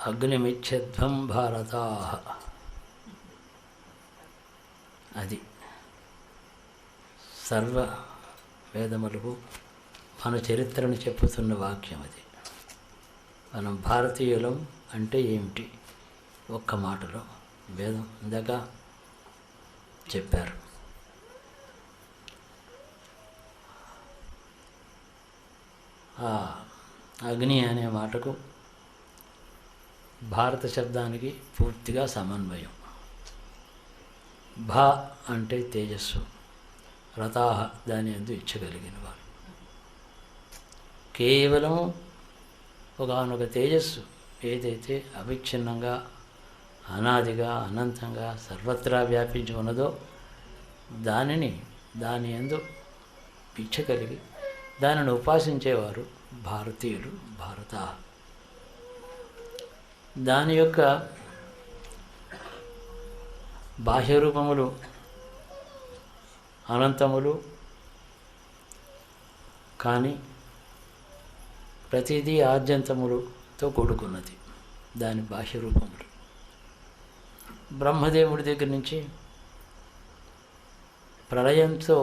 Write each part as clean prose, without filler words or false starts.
అగ్నిమిచ్ఛధ్వం భారతాః. అది సర్వ వేదములకు మన చరిత్రను చెప్పుతున్న వాక్యం. అది మనం భారతీయులం అంటే ఏమిటి ఒక్క మాటలో వేదం ఇందాక చెప్పారు. ఆ అగ్ని అనే మాటకు భారత శబ్దానికి పూర్తిగా సమన్వయం. భా అంటే తేజస్సు, రథాహ దాని యందు ఇచ్చగలిగిన వారు. కేవలం ఒకనొక తేజస్సు ఏదైతే అవిచ్ఛిన్నంగా అనాదిగా అనంతంగా సర్వత్రా వ్యాపించి ఉన్నదో దాని యందు ఇచ్చ కలిగి దానిని ఉపాసించేవారు భారతీయులు, భారత. దాని యొక్క బాహ్య రూపములు అనంతములు, కానీ ప్రతిదీ ఆద్యంతములతో కూడుకున్నది దాని బాహ్య రూపములు. బ్రహ్మదేవుడి దగ్గర నుంచి ప్రళయంతో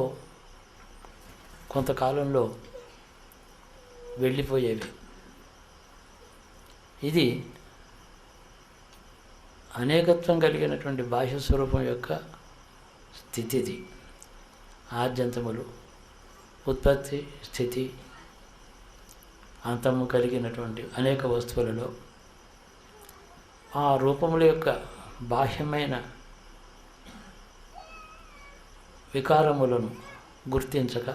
కొంతకాలంలో వెళ్ళిపోయేవి. ఇది అనేకత్వం కలిగినటువంటి బాహ్య స్వరూపం యొక్క స్థితిది. ఆద్యంతములు, ఉత్పత్తి, స్థితి, అంతము కలిగినటువంటి అనేక వస్తువులలో ఆ రూపముల యొక్క బాహ్యమైన వికారములను గుర్తించక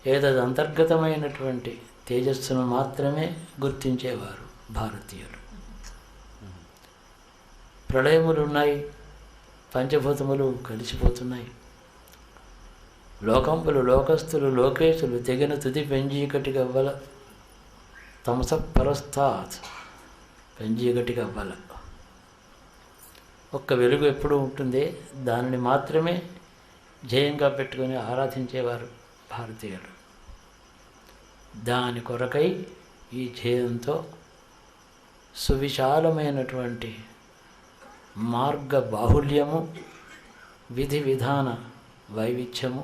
ఏదది అంతర్గతమైనటువంటి తేజస్సును మాత్రమే గుర్తించేవారు భారతీయులు. ప్రళయములు ఉన్నాయి, పంచభూతములు కలిసిపోతున్నాయి, లోకంబులు లోకస్తులు లోకేశులు తెగిన తుది పెంజీకటి గవ్వల తమస పరస్తాత్. పెంజీకటి గవ్వల ఒక్క వెలుగు ఎప్పుడు ఉంటుందే దానిని మాత్రమే ధ్యేయంగా పెట్టుకొని ఆరాధించేవారు భారతీయులు. దాని కొరకై ఈ ధ్యేయంతో సువిశాలమైనటువంటి మార్గ బాహుల్యము, విధి విధాన వైవిధ్యము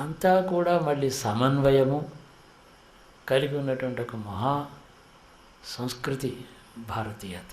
అంతా కూడా మళ్ళీ సమన్వయము కలిగి ఉన్నటువంటి ఒక మహా సంస్కృతి భారతీయత.